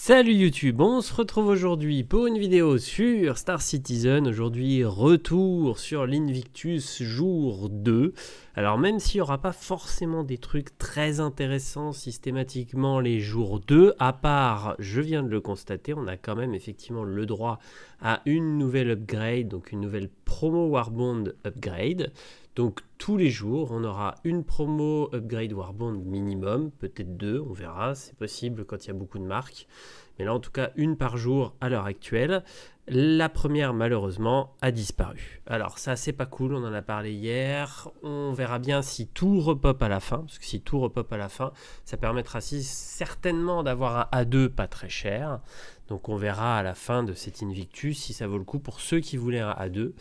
Salut YouTube, on se retrouve aujourd'hui pour une vidéo sur Star Citizen. Aujourd'hui, retour sur l'Invictus jour 2. Alors même s'il n'y aura pas forcément des trucs très intéressants systématiquement les jours 2, à part, je viens de le constater, on a quand même effectivement le droit à une nouvelle upgrade, donc une nouvelle promo Warbond upgrade. Donc tous les jours, on aura une promo upgrade Warbond minimum, peut-être deux, on verra, c'est possible quand il y a beaucoup de marques. Mais là en tout cas, une par jour à l'heure actuelle. La première malheureusement a disparu. Alors ça c'est pas cool, on en a parlé hier. On verra bien si tout repop à la fin, parce que si tout repop à la fin, ça permettra certainement d'avoir un A2 pas très cher. Donc on verra à la fin de cet Invictus si ça vaut le coup pour ceux qui voulaient un A2.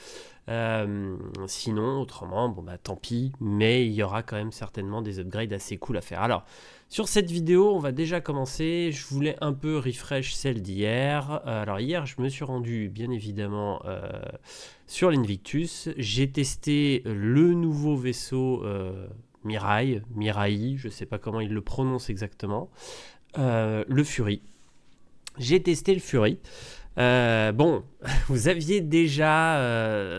Sinon, autrement, bon bah tant pis, mais il y aura quand même certainement des upgrades assez cool à faire. Alors, sur cette vidéo, on va déjà commencer. Je voulais un peu refresh celle d'hier. Alors hier, je me suis rendu bien évidemment sur l'Invictus. J'ai testé le nouveau vaisseau Mirai, je ne sais pas comment il le prononce exactement, le Fury. J'ai testé le Fury. Bon, vous aviez déjà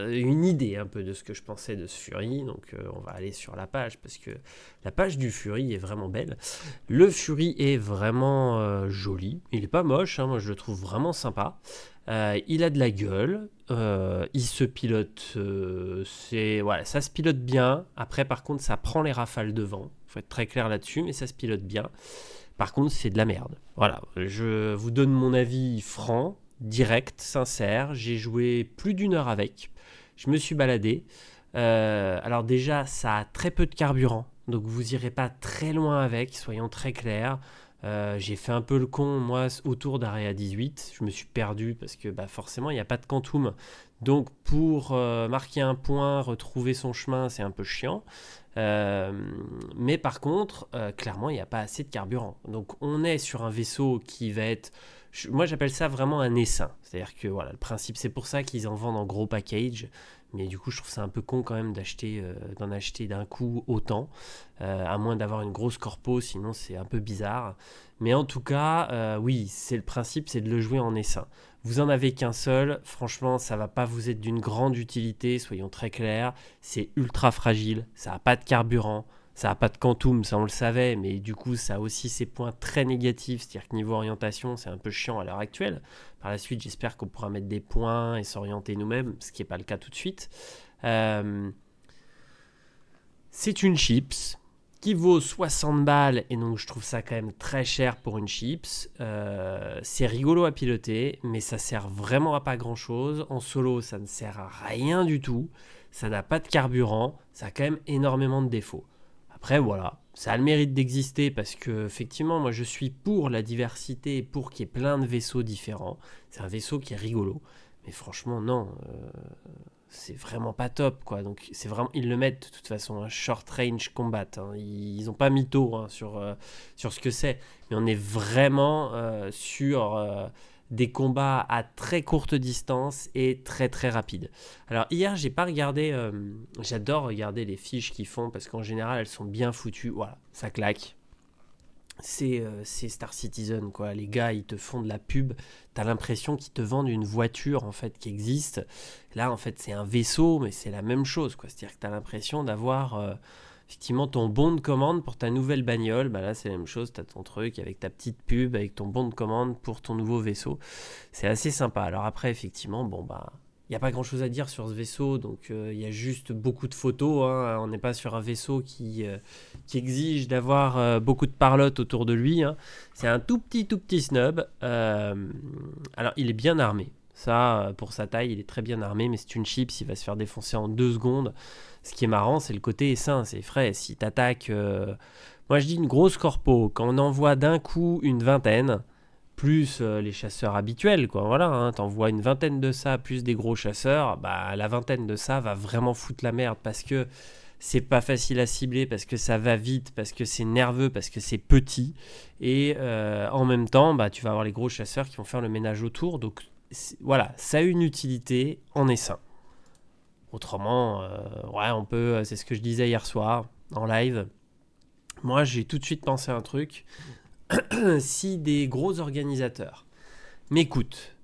une idée un peu de ce que je pensais de ce Fury, donc on va aller sur la page parce que la page du Fury est vraiment belle. Le Fury est vraiment joli, il est pas moche, hein, moi je le trouve vraiment sympa. Il a de la gueule, il se pilote, voilà, ça se pilote bien. Après par contre ça prend les rafales de vent, faut être très clair là-dessus, mais ça se pilote bien. Par contre c'est de la merde. Voilà, je vous donne mon avis franc. Direct, sincère, j'ai joué plus d'une heure avec, je me suis baladé, alors déjà ça a très peu de carburant, donc vous irez pas très loin avec, soyons très clairs. J'ai fait un peu le con moi autour d'Area 18, je me suis perdu parce que bah, forcément il n'y a pas de quantum, donc pour marquer un point, retrouver son chemin c'est un peu chiant. Mais par contre clairement il n'y a pas assez de carburant, donc on est sur un vaisseau qui va être, moi j'appelle ça vraiment un essaim, c'est-à-dire que voilà, le principe c'est pour ça qu'ils en vendent en gros package, mais du coup je trouve ça un peu con quand même d'en acheter d'un coup autant, à moins d'avoir une grosse corpo, sinon c'est un peu bizarre. Mais en tout cas, oui, c'est le principe, c'est de le jouer en essaim. Vous en avez qu'un seul, franchement ça va pas vous être d'une grande utilité, soyons très clairs, c'est ultra fragile, ça n'a pas de carburant, ça n'a pas de quantum, ça on le savait, mais du coup ça a aussi ses points très négatifs, c'est-à-dire que niveau orientation c'est un peu chiant à l'heure actuelle. Par la suite j'espère qu'on pourra mettre des points et s'orienter nous-mêmes, ce qui n'est pas le cas tout de suite. C'est une chips qui vaut 60 balles, et donc je trouve ça quand même très cher pour une chips. C'est rigolo à piloter, mais ça sert vraiment à pas grand-chose. En solo ça ne sert à rien du tout, ça n'a pas de carburant, ça a quand même énormément de défauts. Après voilà, ça a le mérite d'exister parce que effectivement moi je suis pour la diversité et pour qu'il y ait plein de vaisseaux différents. C'est un vaisseau qui est rigolo, mais franchement non, c'est vraiment pas top quoi. Donc c'est vraiment, ils le mettent de toute façon un short range combat, hein. Ils ont pas mytho hein, sur ce que c'est, mais on est vraiment sur des combats à très courte distance et très très rapides. Alors hier j'ai pas regardé, j'adore regarder les fiches qu'ils font parce qu'en général elles sont bien foutues, voilà, ça claque. C'est Star Citizen quoi, les gars ils te font de la pub, t'as l'impression qu'ils te vendent une voiture en fait qui existe. Là en fait c'est un vaisseau mais c'est la même chose quoi, c'est-à-dire que t'as l'impression d'avoir effectivement ton bon de commande pour ta nouvelle bagnole. Bah là c'est la même chose, t'as ton truc avec ta petite pub avec ton bon de commande pour ton nouveau vaisseau, c'est assez sympa. Alors après effectivement bon bah il n'y a pas grand chose à dire sur ce vaisseau, donc il y a juste beaucoup de photos, hein. On n'est pas sur un vaisseau qui exige d'avoir beaucoup de parlotte autour de lui, hein. C'est un tout petit snub. Alors il est bien armé, ça pour sa taille il est très bien armé, mais c'est une chips, il va se faire défoncer en 2 secondes. Ce qui est marrant c'est le côté essaim, c'est frais, si t'attaques, moi je dis une grosse corpo, quand on envoie d'un coup une vingtaine, plus les chasseurs habituels, quoi, voilà, hein, t'envoies une vingtaine de ça, plus des gros chasseurs, bah la vingtaine de ça va vraiment foutre la merde, parce que c'est pas facile à cibler, parce que ça va vite, parce que c'est nerveux, parce que c'est petit, et en même temps, bah tu vas avoir les gros chasseurs qui vont faire le ménage autour, donc voilà, ça a une utilité en essaim. Autrement, ouais, on peut, c'est ce que je disais hier soir, en live, moi j'ai tout de suite pensé à un truc. si des gros organisateurs m'écoutent,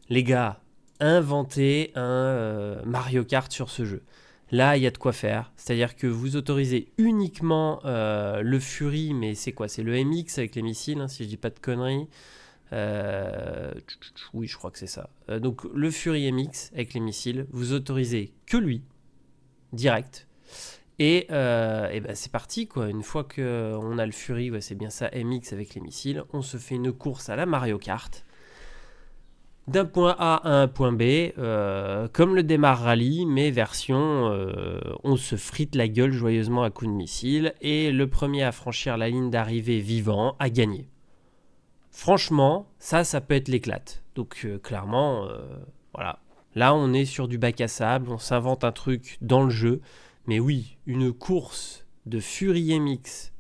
les gars, inventez un Mario Kart sur ce jeu. Là, il y a de quoi faire. C'est-à-dire que vous autorisez uniquement le Fury, mais c'est quoi? C'est le MX avec les missiles, hein, si je dis pas de conneries. Oui, je crois que c'est ça. Donc, le Fury MX avec les missiles, vous autorisez que lui, direct. Et ben c'est parti, quoi. Une fois qu'on a le Fury, ouais, c'est bien ça, MX avec les missiles, on se fait une course à la Mario Kart. D'un point A à un point B, comme le Démarre Rally, mais version on se frite la gueule joyeusement à coups de missile, et le premier à franchir la ligne d'arrivée vivant a gagné. Franchement, ça peut être l'éclate. Donc clairement, voilà. Là, on est sur du bac à sable, on s'invente un truc dans le jeu. Mais oui, une course de Fury MX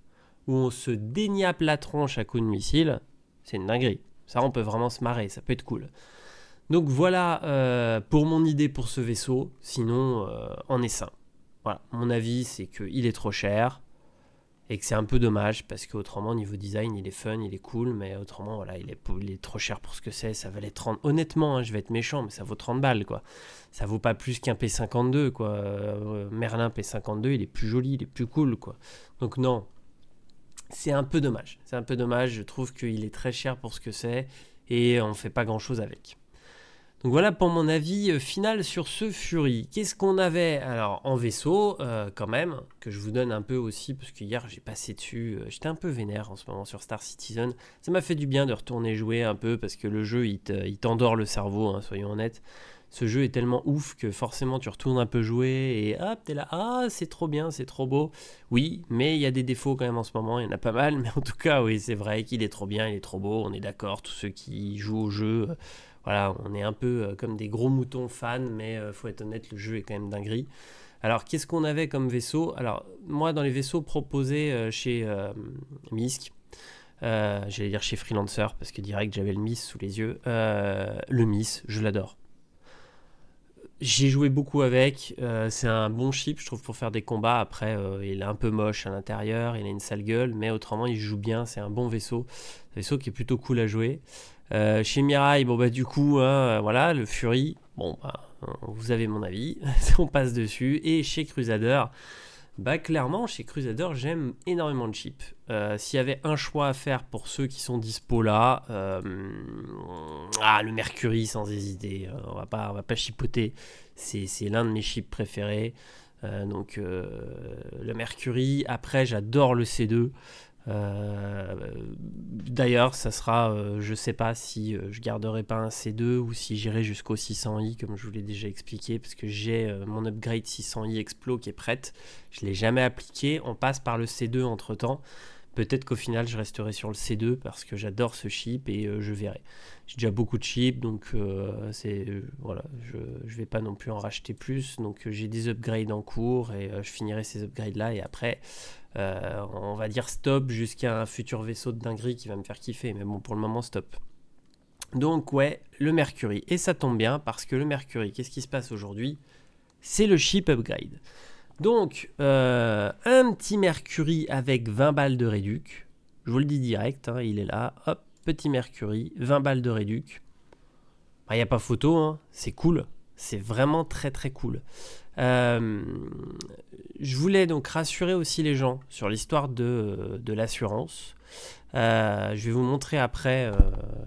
où on se déniappe la tronche à coups de missile, c'est une dinguerie. Ça, on peut vraiment se marrer, ça peut être cool. Donc voilà pour mon idée pour ce vaisseau, sinon en essaim. Voilà, mon avis c'est qu'il est trop cher et que c'est un peu dommage parce qu'autrement niveau design il est fun, il est cool, mais autrement voilà, il est trop cher pour ce que c'est, ça valait 30, honnêtement hein, je vais être méchant, mais ça vaut 30 balles quoi. Ça vaut pas plus qu'un P52 quoi. Merlin P52 il est plus joli, il est plus cool quoi. Donc non, c'est un peu dommage, je trouve qu'il est très cher pour ce que c'est et on fait pas grand chose avec. Donc voilà pour mon avis final sur ce Fury. Qu'est-ce qu'on avait alors en vaisseau quand même, que je vous donne un peu aussi, parce que hier j'ai passé dessus, j'étais un peu vénère en ce moment sur Star Citizen. Ça m'a fait du bien de retourner jouer un peu, parce que le jeu il t'endort le cerveau, hein, soyons honnêtes. Ce jeu est tellement ouf que forcément tu retournes un peu jouer et hop, t'es là, ah c'est trop bien, c'est trop beau. Oui, mais il y a des défauts quand même en ce moment, il y en a pas mal, mais en tout cas oui c'est vrai qu'il est trop bien, il est trop beau, on est d'accord, tous ceux qui jouent au jeu... Voilà, on est un peu comme des gros moutons fans, mais faut être honnête, le jeu est quand même dinguerie. Alors, qu'est-ce qu'on avait comme vaisseau? Alors, moi, dans les vaisseaux proposés chez Misk, j'allais dire chez Freelancer, parce que direct, j'avais le Miss sous les yeux. Le Miss, je l'adore. J'ai joué beaucoup avec, c'est un bon chip, je trouve, pour faire des combats. Après, il est un peu moche à l'intérieur, il a une sale gueule, mais autrement, il joue bien, c'est un bon vaisseau. Un vaisseau qui est plutôt cool à jouer. Chez Mirai, bon bah du coup, hein, voilà, le Fury, bon bah, vous avez mon avis, on passe dessus. Et chez Crusader, bah clairement, chez Crusader, j'aime énormément de chips. S'il y avait un choix à faire pour ceux qui sont dispo là, le Mercury sans hésiter, on va pas chipoter, c'est l'un de mes chips préférés. Donc le Mercury, après j'adore le C2. D'ailleurs ça sera je sais pas si je garderai pas un C2 ou si j'irai jusqu'au 600i comme je vous l'ai déjà expliqué, parce que j'ai mon upgrade 600i Explo qui est prête, je l'ai jamais appliqué, on passe par le C2 entre temps. Peut-être qu'au final je resterai sur le C2 parce que j'adore ce chip et je verrai. J'ai déjà beaucoup de chips, donc voilà, je vais pas non plus en racheter plus. Donc j'ai des upgrades en cours et je finirai ces upgrades là et après on va dire stop jusqu'à un futur vaisseau de dinguerie qui va me faire kiffer. Mais bon, pour le moment stop. Donc ouais, le Mercury. Et ça tombe bien parce que le Mercury, qu'est-ce qui se passe aujourd'hui? C'est le chip upgrade. Donc, un petit Mercury avec 20 balles de réduc. Je vous le dis direct, hein, il est là. Hop, petit Mercury, 20 balles de réduc. Il n'y a pas photo, hein, c'est cool. C'est vraiment très très cool. Je voulais donc rassurer aussi les gens sur l'histoire de l'assurance. Je vais vous montrer après.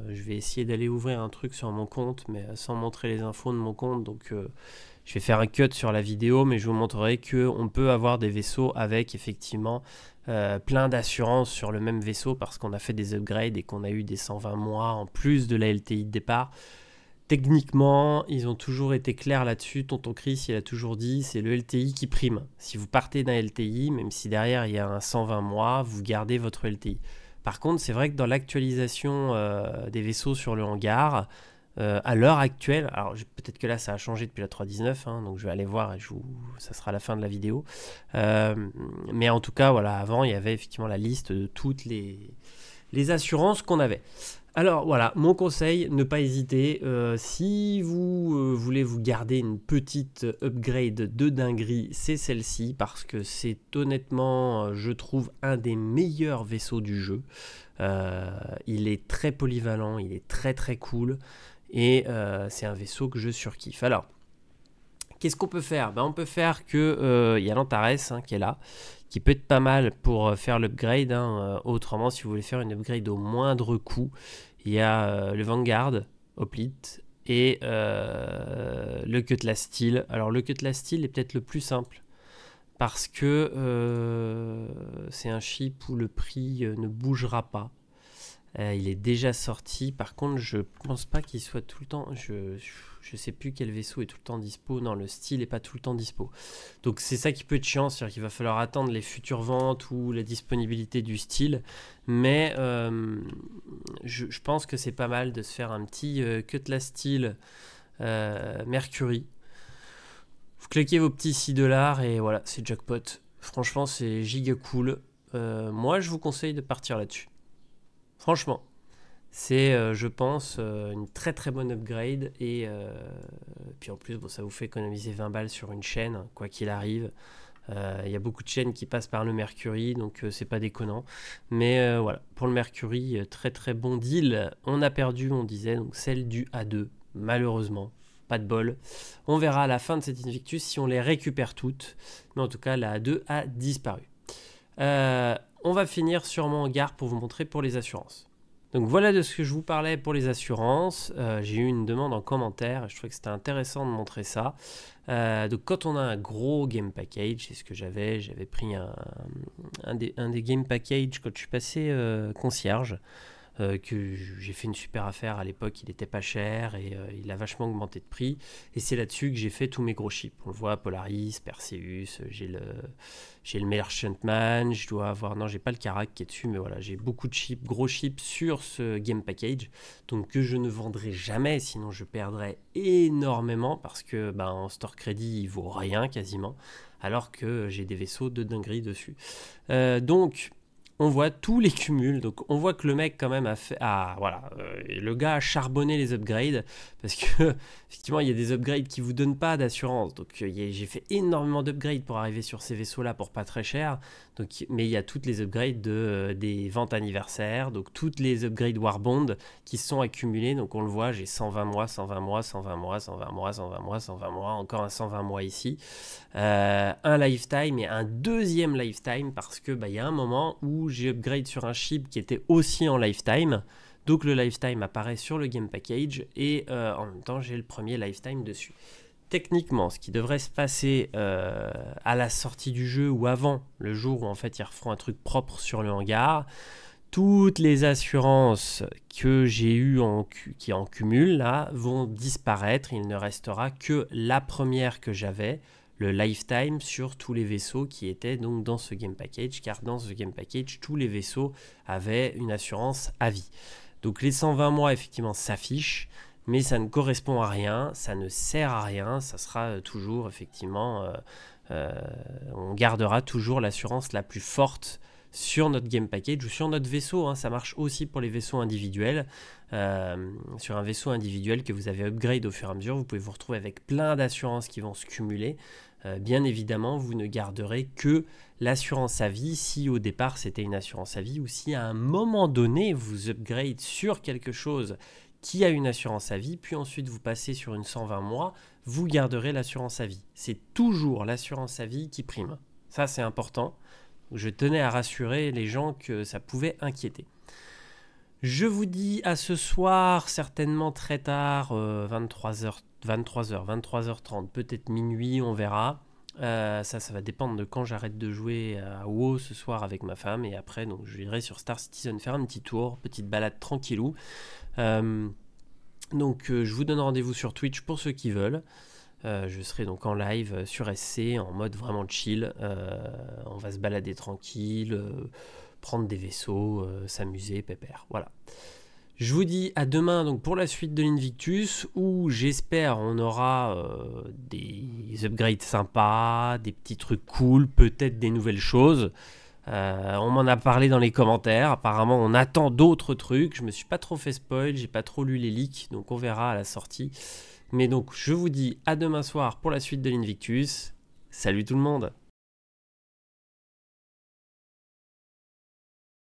Je vais essayer d'aller ouvrir un truc sur mon compte, mais sans montrer les infos de mon compte. Donc... je vais faire un cut sur la vidéo, mais je vous montrerai qu'on peut avoir des vaisseaux avec effectivement plein d'assurances sur le même vaisseau parce qu'on a fait des upgrades et qu'on a eu des 120 mois en plus de la LTI de départ. Techniquement, ils ont toujours été clairs là-dessus. Tonton Chris, il a toujours dit, c'est le LTI qui prime. Si vous partez d'un LTI, même si derrière il y a un 120 mois, vous gardez votre LTI. Par contre, c'est vrai que dans l'actualisation des vaisseaux sur le hangar, à l'heure actuelle, alors peut-être que là ça a changé depuis la 3.19, hein, donc je vais aller voir et ça sera la fin de la vidéo. Mais en tout cas, voilà, avant il y avait effectivement la liste de toutes les assurances qu'on avait. Alors voilà, mon conseil, ne pas hésiter. Si vous voulez vous garder une petite upgrade de dinguerie, c'est celle-ci parce que c'est honnêtement, je trouve, un des meilleurs vaisseaux du jeu. Il est très polyvalent, il est très très cool et c'est un vaisseau que je surkiffe. Alors, qu'est-ce qu'on peut faire? On peut faire que y a l'Antares qui est là, qui peut être pas mal pour faire l'upgrade. Autrement, si vous voulez faire une upgrade au moindre coût, il y a le Vanguard, Hoplite, et le Cutlass Steel. Alors le Cutlass Steel est peut-être le plus simple, parce que c'est un chip où le prix ne bougera pas. Il est déjà sorti. Par contre, je pense pas qu'il soit tout le temps... Je sais plus quel vaisseau est tout le temps dispo. Non, le style est pas tout le temps dispo. Donc c'est ça qui peut être chiant, c'est-à-dire qu'il va falloir attendre les futures ventes ou la disponibilité du style. Mais je pense que c'est pas mal de se faire un petit Cutlass Steel Mercury. Vous claquez vos petits 6$ et voilà, c'est jackpot. Franchement, c'est giga cool. Moi, je vous conseille de partir là-dessus. Franchement, c'est, je pense, une très très bonne upgrade. Et puis en plus, bon, ça vous fait économiser 20 balles sur une chaîne, quoi qu'il arrive. Il y a beaucoup de chaînes qui passent par le Mercury, donc c'est pas déconnant. Mais voilà, pour le Mercury, très très bon deal. On a perdu, on disait, donc celle du A2, malheureusement. Pas de bol. On verra à la fin de cette Invictus si on les récupère toutes. Mais en tout cas, la A2 a disparu. On va finir sur mon hangar pour vous montrer pour les assurances. Donc voilà de ce que je vous parlais pour les assurances. J'ai eu une demande en commentaire et je trouvais que c'était intéressant de montrer ça. Donc quand on a un gros game package, c'est ce que j'avais pris un des game packages quand je suis passé concierge. Que j'ai fait une super affaire à l'époque, il était pas cher et il a vachement augmenté de prix et c'est là-dessus que j'ai fait tous mes gros chips. On le voit, Polaris, Perseus, j'ai le Merchantman, je dois avoir, non j'ai pas le Karak qui est dessus, mais voilà, j'ai beaucoup de chips, gros chips sur ce game package, donc que je ne vendrai jamais, sinon je perdrais énormément parce que en store crédit il vaut rien quasiment, alors que j'ai des vaisseaux de dinguerie dessus. Donc on voit tous les cumuls, donc on voit que le mec quand même a fait... le gars a charbonné les upgrades, parce que effectivement il y a des upgrades qui vous donnent pas d'assurance, donc j'ai fait énormément d'upgrades pour arriver sur ces vaisseaux-là pour pas très cher, donc, mais il y a toutes les upgrades des ventes anniversaires, donc toutes les upgrades Warbond qui se sont accumulées, donc on le voit, j'ai 120 mois, 120 mois, 120 mois, 120 mois, 120 mois, 120 mois, encore un 120 mois ici, un lifetime et un deuxième lifetime, parce que il y a un moment où j'ai upgrade sur un chip qui était aussi en lifetime, donc le lifetime apparaît sur le game package et en même temps j'ai le premier lifetime dessus. Techniquement, ce qui devrait se passer à la sortie du jeu ou avant, le jour où en fait ils referont un truc propre sur le hangar, toutes les assurances que j'ai eues qui en cumul là vont disparaître. Il ne restera que la première que j'avais, le lifetime sur tous les vaisseaux qui étaient donc dans ce game package, car dans ce game package, tous les vaisseaux avaient une assurance à vie. Donc les 120 mois effectivement s'affichent, mais ça ne correspond à rien, ça ne sert à rien, ça sera toujours effectivement, on gardera toujours l'assurance la plus forte sur notre game package ou sur notre vaisseau, ça marche aussi pour les vaisseaux individuels. Sur un vaisseau individuel que vous avez upgrade au fur et à mesure, vous pouvez vous retrouver avec plein d'assurances qui vont se cumuler. Bien évidemment, vous ne garderez que l'assurance à vie si au départ c'était une assurance à vie, ou si à un moment donné vous upgrade sur quelque chose qui a une assurance à vie, puis ensuite vous passez sur une 120 mois, vous garderez l'assurance à vie. C'est toujours l'assurance à vie qui prime. Ça c'est important. Je tenais à rassurer les gens que ça pouvait inquiéter. Je vous dis à ce soir, certainement très tard, 23h, 23h30, peut-être minuit, on verra. Ça va dépendre de quand j'arrête de jouer à WoW ce soir avec ma femme. Et après, donc, je irai sur Star Citizen faire un petit tour, petite balade tranquillou. Donc, je vous donne rendez-vous sur Twitch pour ceux qui veulent. Je serai donc en live sur SC, en mode vraiment chill. On va se balader tranquille, prendre des vaisseaux, s'amuser, pépère. Voilà. Je vous dis à demain donc pour la suite de l'Invictus, où j'espère on aura des upgrades sympas, des petits trucs cool, peut-être des nouvelles choses. On m'en a parlé dans les commentaires. Apparemment, on attend d'autres trucs. Je me suis pas trop fait spoil, j'ai pas trop lu les leaks, donc on verra à la sortie. Mais donc, je vous dis à demain soir pour la suite de l'Invictus. Salut tout le monde!